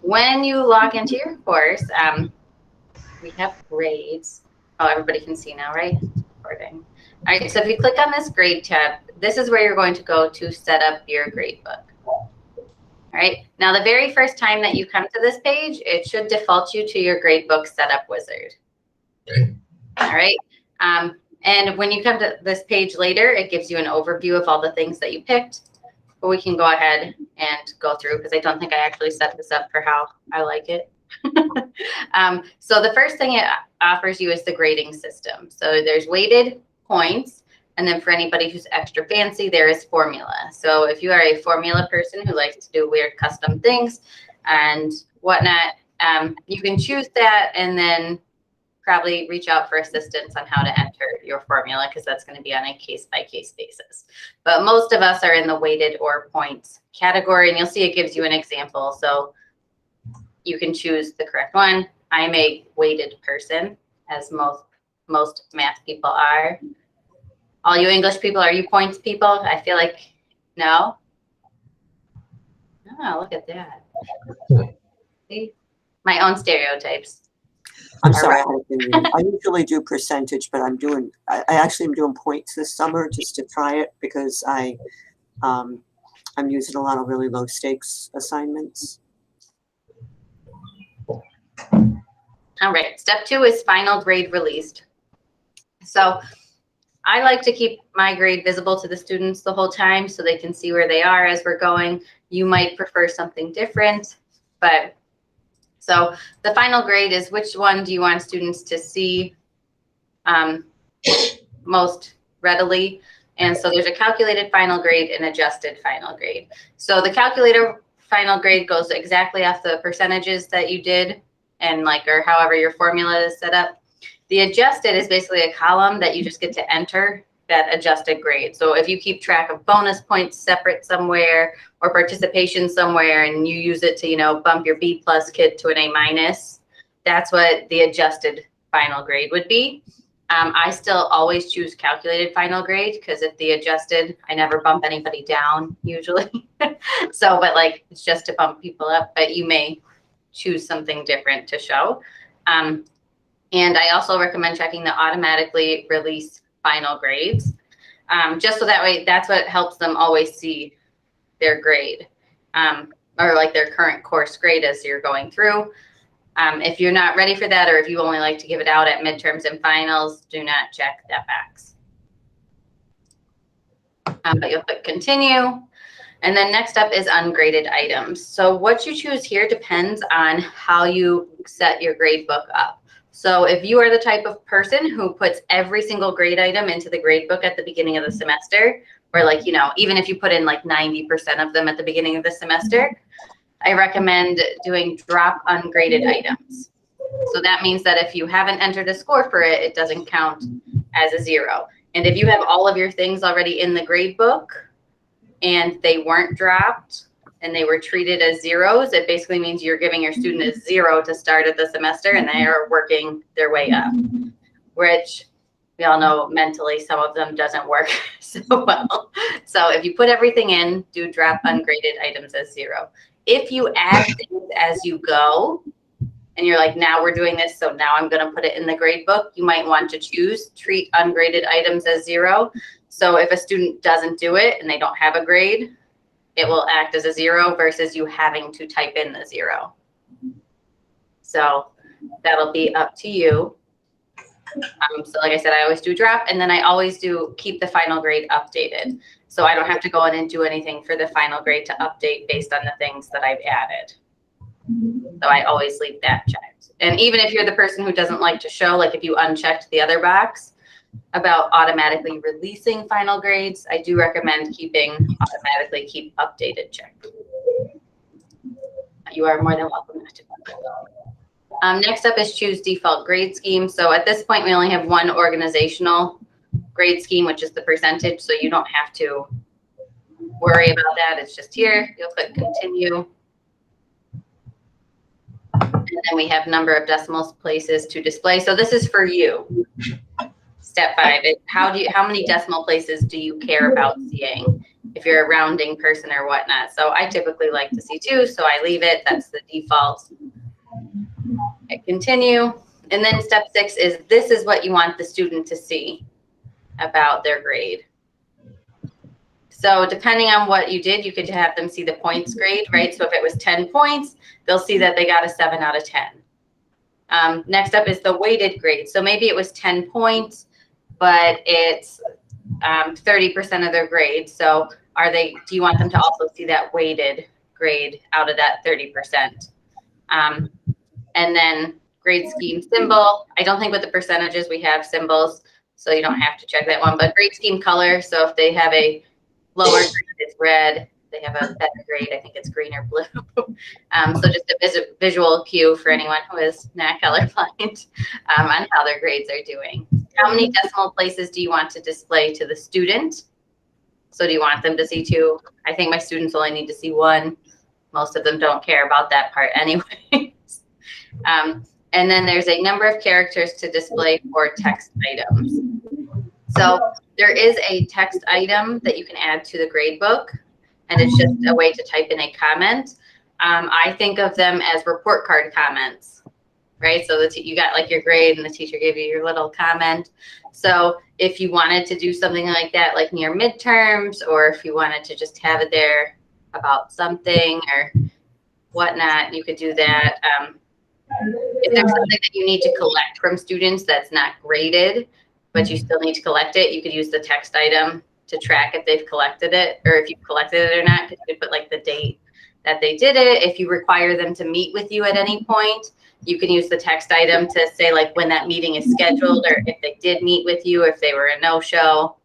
when you log into your course, we have grades. Oh, everybody can see now, right? Recording. All right, so if you click on this grade tab, this is where you're going to go to set up your gradebook. All right, now the very first time that you come to this page, it should default you to your gradebook setup wizard. Okay. All right, and when you come to this page later, it gives you an overview of all the things that you picked. But we can go ahead and go through because I don't think I actually set this up for how I like it. So the first thing it offers you is the grading system. So there's weighted points, and then for anybody who's extra fancy, there is formula. So if you are a formula person who likes to do weird custom things and whatnot, you can choose that and then probably reach out for assistance on how to enter your formula because that's going to be on a case-by-case basis. But most of us are in the weighted or points category, and you'll see it gives you an example. So you can choose the correct one. I'm a weighted person, as most math people are. All you English people, are you points people? I feel like no. Oh, look at that. See? My own stereotypes. I'm sorry, I usually do percentage, but I actually am doing points this summer just to try it because I'm using a lot of really low stakes assignments. All right, step 2 is final grade released. So I like to keep my grade visible to the students the whole time so they can see where they are as we're going. You might prefer something different, but so the final grade is which one do you want students to see most readily? And so there's a calculated final grade and adjusted final grade. So the calculator final grade goes exactly off the percentages that you did and or however your formula is set up. The adjusted is basically a column that you just get to enter that adjusted grade. So if you keep track of bonus points separate somewhere or participation somewhere and you use it to, bump your B+ kid to an A-, that's what the adjusted final grade would be. I still always choose calculated final grade because if the adjusted, I never bump anybody down usually. So, but it's just to bump people up, but you may choose something different to show. And I also recommend checking the automatically release final grades, just so that way that's what helps them always see their grade or their current course grade as you're going through. If you're not ready for that, or if you only like to give it out at midterms and finals, do not check that box. But you'll click continue. And then next up is ungraded items. So what you choose here depends on how you set your grade book up. So if you are the type of person who puts every single grade item into the grade book at the beginning of the semester, or even if you put in 90% of them at the beginning of the semester, I recommend doing drop ungraded items. So that means that if you haven't entered a score for it, it doesn't count as a 0. And if you have all of your things already in the grade book and they weren't dropped and they were treated as 0s, it basically means you're giving your student a 0 to start of the semester and they are working their way up, which we all know mentally some of them doesn't work so well. So if you put everything in, do drop ungraded items as 0. If you add things as you go and you're like, now we're doing this, so now I'm going to put it in the grade book, you might want to choose treat ungraded items as 0. So if a student doesn't do it and they don't have a grade, it will act as a 0 versus you having to type in the 0. So that'll be up to you. So like I said, I always do drop, and then I always do keep the final grade updated. So I don't have to go in and do anything for the final grade to update based on the things that I've added. So I always leave that checked. And even if you're the person who doesn't like to show, if you unchecked the other box about automatically releasing final grades, I do recommend keeping automatically keep updated checked. You are more than welcome to do that. Next up is choose default grade scheme. So at this point, we only have one organizational grade scheme, which is the percentage. So you don't have to worry about that. It's just here. You'll click continue. And then we have number of decimal places to display. So this is for you. Step 5, how many decimal places do you care about seeing? if you're a rounding person or whatnot. So I typically like to see 2, so I leave it. That's the default. Hit continue. And then step 6 is this is what you want the student to see about their grade. So depending on what you did, you could have them see the points grade, right? So if it was 10 points, they'll see that they got a 7 out of 10. Next up is the weighted grade. So maybe it was 10 points, but it's 30% of their grade. So do you want them to also see that weighted grade out of that 30%? And then grade scheme symbol. I don't think with the percentages we have symbols, so you don't have to check that one, but grade scheme color. So if they have a lower grade, it's red. They have a better grade, I think it's green or blue. So just a visual cue for anyone who is not colorblind on how their grades are doing. How many decimal places do you want to display to the student? So do you want them to see 2? I think my students only need to see 1. Most of them don't care about that part anyway. And then there's a number of characters to display for text items. So there is a text item that you can add to the gradebook, and it's just a way to type in a comment. I think of them as report card comments, right? So you got like your grade and the teacher gave you your little comment. So if you wanted to do something like that, like near midterms, or if you wanted to just have it there about something or whatnot, you could do that. If there's something that you need to collect from students that's not graded, but you still need to collect it, you could use the text item to track if they've collected it or if you've collected it or not, because you could put like the date that they did it. If you require them to meet with you at any point, you can use the text item to say like when that meeting is scheduled or if they did meet with you, if they were a no-show.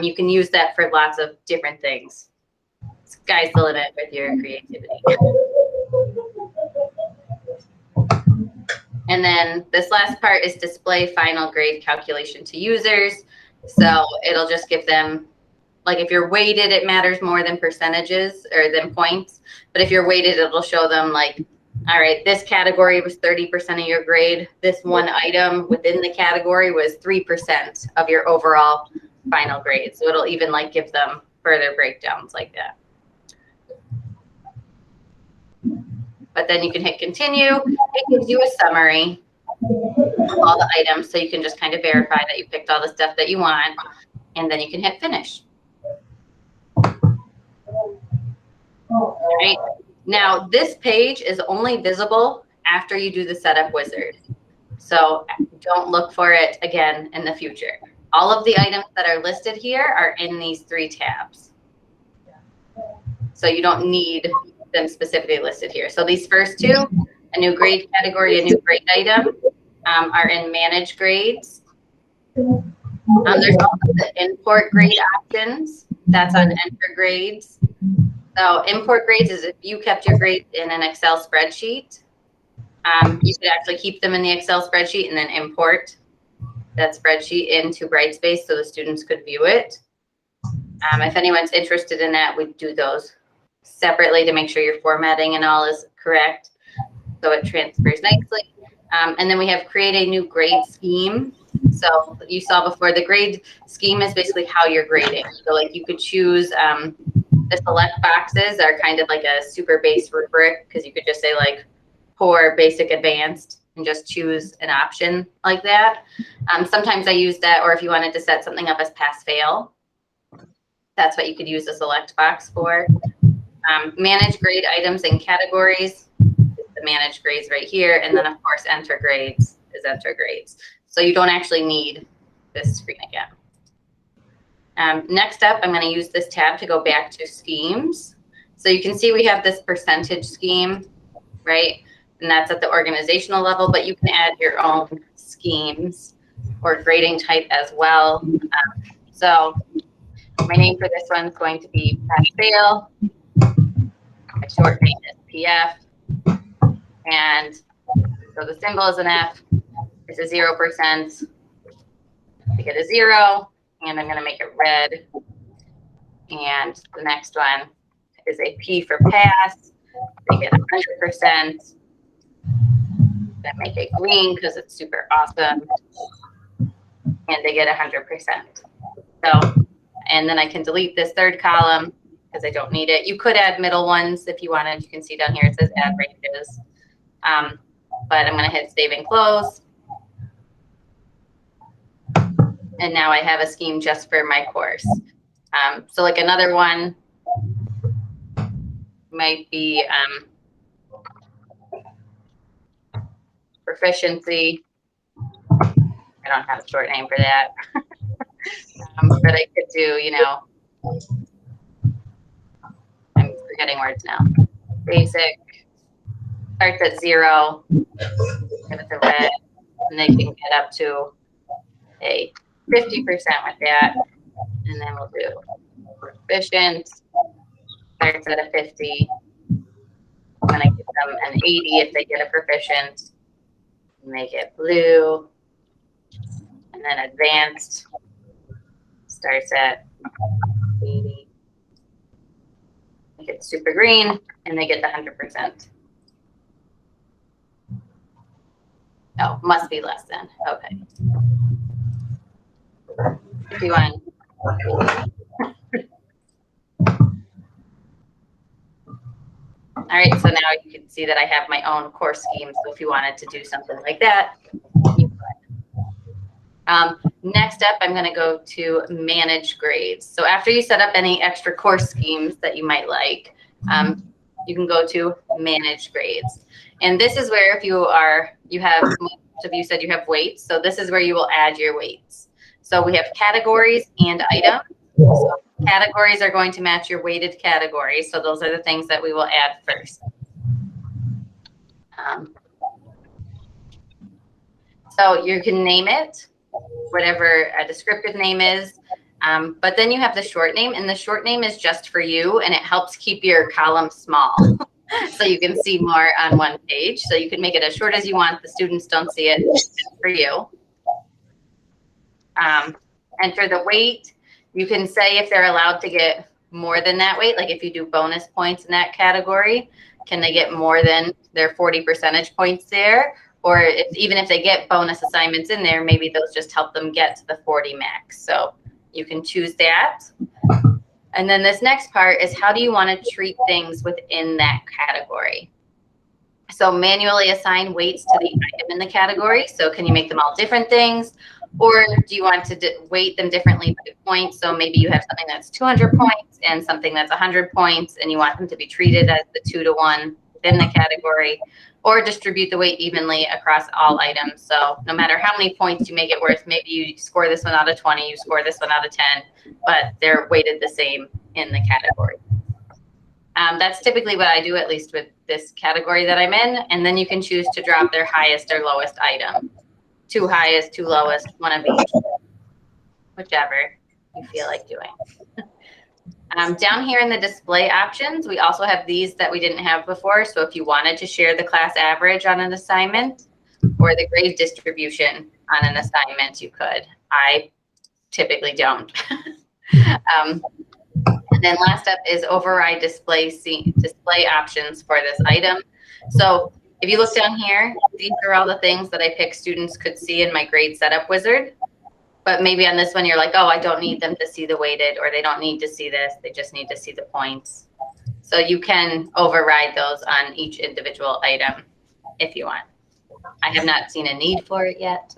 You can use that for lots of different things. Sky's the limit with your creativity. And then this last part is display final grade calculation to users. So it'll just give them, like if you're weighted, it matters more than percentages or than points. But if you're weighted, it'll show them like, all right, this category was 30% of your grade. This one item within the category was 3% of your overall final grade. So it'll even like give them further breakdowns like that. But then you can hit continue. It gives you a summary of all the items, so you can just kind of verify that you picked all the stuff that you want, and then you can hit finish. All right. Now, this page is only visible after you do the setup wizard. So don't look for it again in the future. All of the items that are listed here are in these 3 tabs. So you don't need them specifically listed here. So these first 2, a new grade category, a new grade item, are in manage grades. There's also the import grade options. That's on enter grades. So import grades is if you kept your grades in an Excel spreadsheet, you could actually keep them in the Excel spreadsheet and then import that spreadsheet into Brightspace so the students could view it. If anyone's interested in that, we do those separately to make sure your formatting and all is correct, so it transfers nicely. And then we have create a new grade scheme. So you saw before, the grade scheme is basically how you're grading. So like you could choose, the select boxes are kind of like a super base rubric, because you could just say like poor, basic, advanced, and just choose an option like that. Sometimes I use that, or if you wanted to set something up as pass fail, that's what you could use the select box for. Manage grade items and categories, the manage grades right here, and then of course enter grades is enter grades. So you don't actually need this screen again. Next up, I'm going to use this tab to go back to schemes. So you can see we have this percentage scheme, right? And that's at the organizational level, but you can add your own schemes or grading type as well. So my name for this one is going to be pass fail. My short name is PF. And so the symbol is an F. It's a 0%. We get a 0, and I'm going to make it red. And the next one is a P for pass. They get 100%. Then make it green because it's super awesome. And they get 100%. So And then I can delete this third column because I don't need it. You could add middle ones if you wanted. You can see down here it says add ranges. But I'm going to hit save and close. And now I have a scheme just for my course. So like another one might be proficiency. I don't have a short name for that. But I could do, you know, I'm forgetting words now. Basic, starts at 0, give it the red, and they can get up to a 50% with that. And then we'll do proficient, starts at a 50. I'm going to give them an 80 if they get a proficient. Make it blue. And then advanced starts at 80. Make it super green, and they get the 100%. Oh, must be less than. Okay. 51. All right, so now you can see that I have my own course scheme. So if you wanted to do something like that, you could. Next up, I'm going to go to manage grades. So after you set up any extra course schemes that you might like, you can go to manage grades. And this is where if you have, most of you said you have weights. So this is where you will add your weights. So we have categories and items. So categories are going to match your weighted categories. So those are the things that we will add first. So you can name it, whatever a descriptive name is. But then you have the short name, and the short name is just for you, and it helps keep your column small. So you can see more on one page. So you can make it as short as you want. The students don't see it. It's for you. And for the weight, you can say if they're allowed to get more than that weight, like if you do bonus points in that category, can they get more than their 40 percentage points there? Or even if they get bonus assignments in there, maybe those just help them get to the 40 max. So you can choose that. And then this next part is how do you want to treat things within that category? So manually assign weights to the item in the category. So can you make them all different things? Or do you want to weight them differently by points? So maybe you have something that's 200 points and something that's 100 points, and you want them to be treated as the 2-to-1 within the category, or distribute the weight evenly across all items. So no matter how many points you make it worth, maybe you score this one out of 20, you score this one out of 10, but they're weighted the same in the category. That's typically what I do, at least with this category that I'm in. And then you can choose to drop their highest or lowest item. 2 highest, 2 lowest, one of each, whichever you feel like doing. Down here in the display options, we also have these that we didn't have before. So if you wanted to share the class average on an assignment or the grade distribution on an assignment, you could. I typically don't. And then last up is override display options for this item. So if you look down here, these are all the things that I pick students could see in my grade setup wizard. But maybe on this one, you're like, oh, I don't need them to see the weighted, or they don't need to see this. They just need to see the points. So you can override those on each individual item if you want. I have not seen a need for it yet.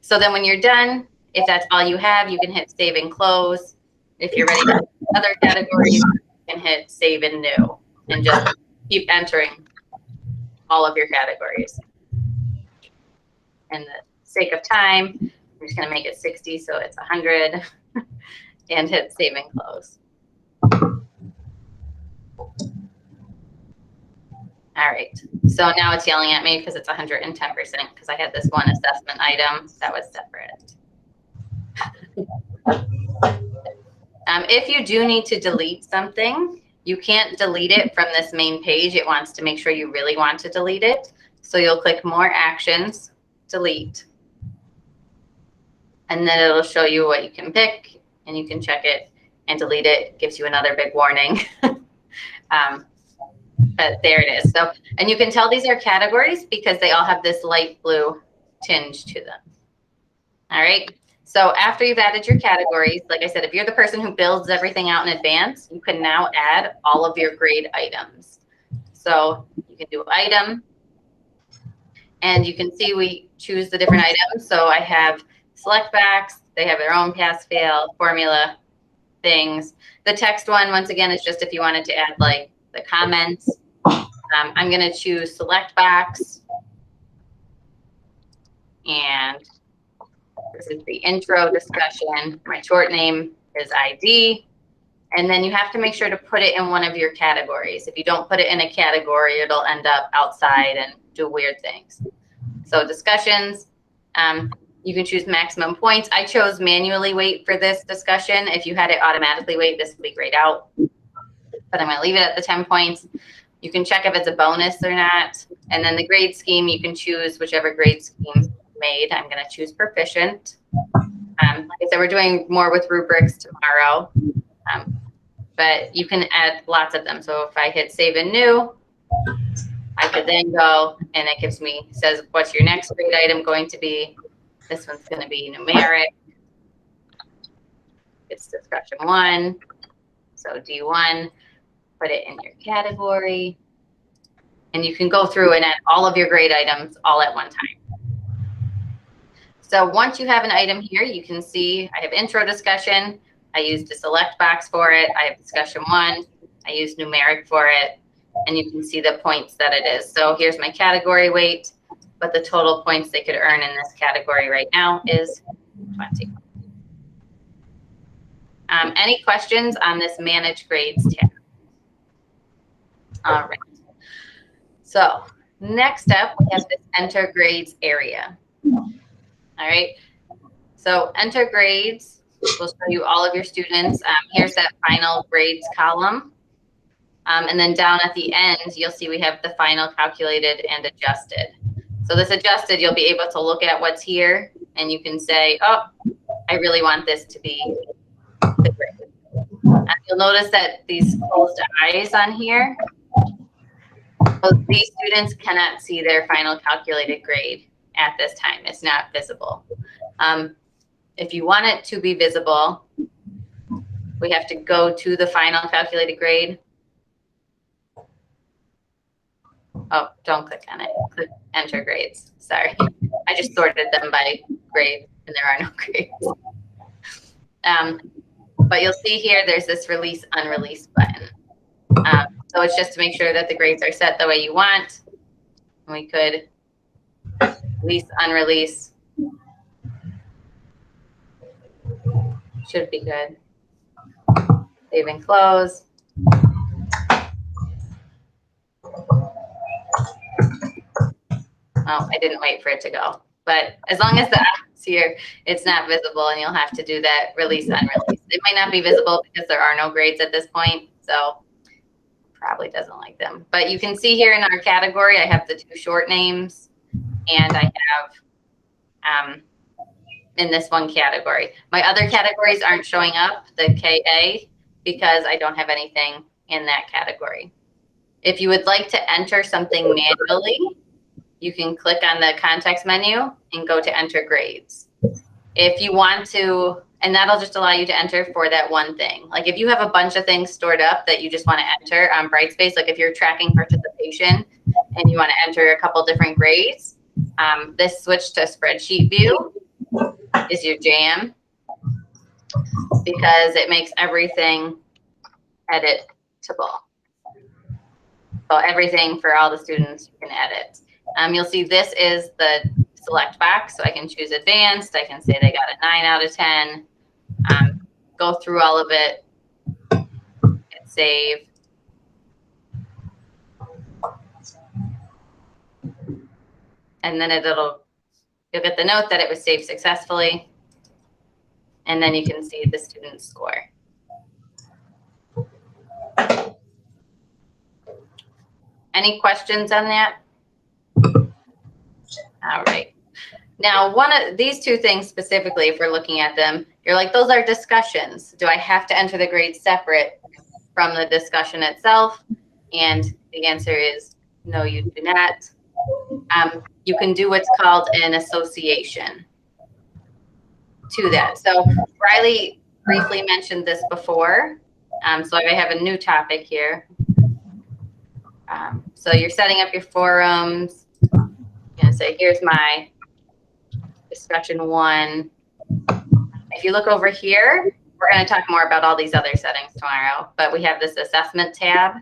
So then when you're done, if that's all you have, you can hit save and close. If you're ready to other categories, you can hit save and new and just keep entering all of your categories. And the sake of time, I'm just going to make it 60 so it's 100 and hit save and close. All right, so now it's yelling at me because it's 110% because I had this one assessment item that was separate. If you do need to delete something, you can't delete it from this main page. It wants to make sure you really want to delete it. So you'll click more actions, delete. And then it'll show you what you can pick, and you can check it and delete it. It gives you another big warning. But there it is. So, and you can tell these are categories because they all have this light blue tinge to them. All right. So after you've added your categories, like I said, if you're the person who builds everything out in advance, you can now add all of your grade items. So you can do item, and you can see we choose the different items. So I have select backs, they have their own pass fail, formula, things. The text one, once again, is just if you wanted to add like the comments. I'm going to choose select box. And this is the intro discussion. My short name is ID. And then you have to make sure to put it in one of your categories. If you don't put it in a category, it'll end up outside and do weird things. So discussions, you can choose maximum points. I chose manually weight for this discussion. If you had it automatically weight, this would be grayed out. But I'm going to leave it at the 10 points. You can check if it's a bonus or not. And then the grade scheme, you can choose whichever grade scheme made. I'm going to choose proficient. Like I said, we're doing more with rubrics tomorrow. But you can add lots of them. So if I hit save and new, I could then go and it gives me, says, what's your next grade item going to be? This one's going to be numeric. It's discussion 1. So D1, put it in your category. And you can go through and add all of your grade items all at one time. So once you have an item here, you can see I have intro discussion. I used a select box for it. I have discussion 1. I used numeric for it. And you can see the points that it is. So here's my category weight, but the total points they could earn in this category right now is 20. Any questions on this manage grades tab? All right. So next up, we have this enter grades area. All right. So enter grades will show you all of your students. Here's that final grades column. And then down at the end, you'll see we have the final calculated and adjusted. So this adjusted, you'll be able to look at what's here and you can say, oh, I really want this to be the grade. And you'll notice that these closed eyes on here, so these students cannot see their final calculated grade at this time. It's not visible. If you want it to be visible, we have to go to the final calculated grade. Oh, don't click on it. Click enter grades. Sorry. I just sorted them by grade and there are no grades. But you'll see here, there's this release unrelease button. So it's just to make sure that the grades are set the way you want. We could release, unrelease. Should be good. Save and close. Oh, I didn't wait for it to go. But as long as the app's here, it's not visible and you'll have to do that release, unrelease. It might not be visible because there are no grades at this point. So probably doesn't like them. But you can see here in our category, I have the 2 short names and I have in this one category. My other categories aren't showing up, the KA, because I don't have anything in that category. If you would like to enter something manually, you can click on the context menu and go to enter grades. If you want to, and that'll just allow you to enter for that one thing. Like if you have a bunch of things stored up that you just want to enter on Brightspace, like if you're tracking participation and you want to enter a couple different grades, this switch to spreadsheet view is your jam because it makes everything editable. So everything for all the students you can edit. You'll see this is the select box, so I can choose advanced. I can say they got a 9 out of 10. Go through all of it, hit save. And then you'll get the note that it was saved successfully. And then you can see the student's score. Any questions on that? All right. Now, one of these 2 things specifically, if we're looking at them, you're like, those are discussions. Do I have to enter the grade separate from the discussion itself? And the answer is no, you do not. You can do what's called an association. to that. So Riley briefly mentioned this before. So I have a new topic here. So you're setting up your forums. I'm going to say, here's my discussion 1. If you look over here, we're going to talk more about all these other settings tomorrow, but we have this assessment tab.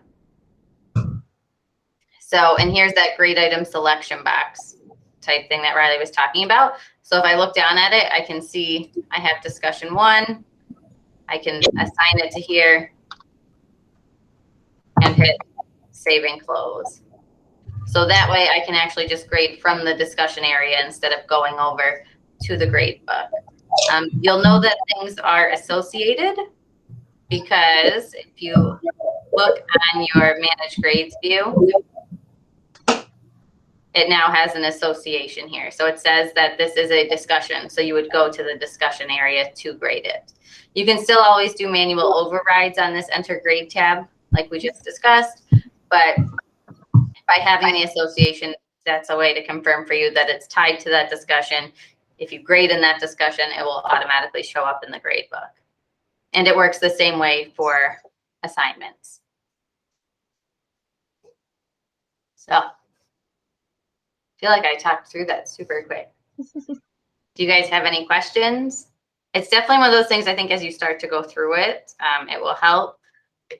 So, and here's that grade item selection box type thing that Riley was talking about. So if I look down at it, I can see I have discussion 1. I can assign it to here and hit save and close. So that way I can actually just grade from the discussion area instead of going over to the gradebook. You'll know that things are associated because if you look on your manage grades view, it now has an association here. So it says that this is a discussion. So you would go to the discussion area to grade it. You can still always do manual overrides on this enter grade tab, like we just discussed, but by having the association, that's a way to confirm for you that it's tied to that discussion. If you grade in that discussion, it will automatically show up in the gradebook. And it works the same way for assignments. So I feel like I talked through that super quick. Do you guys have any questions? It's definitely one of those things I think as you start to go through it, it will help.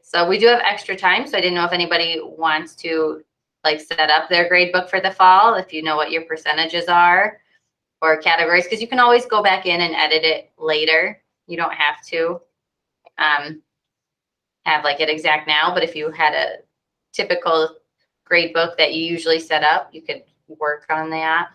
So we do have extra time. So I didn't know if anybody wants to like set up their gradebook for the fall, if you know what your percentages are or categories, because you can always go back in and edit it later. You don't have to have like it exact now, but if you had a typical gradebook that you usually set up, you could work on that.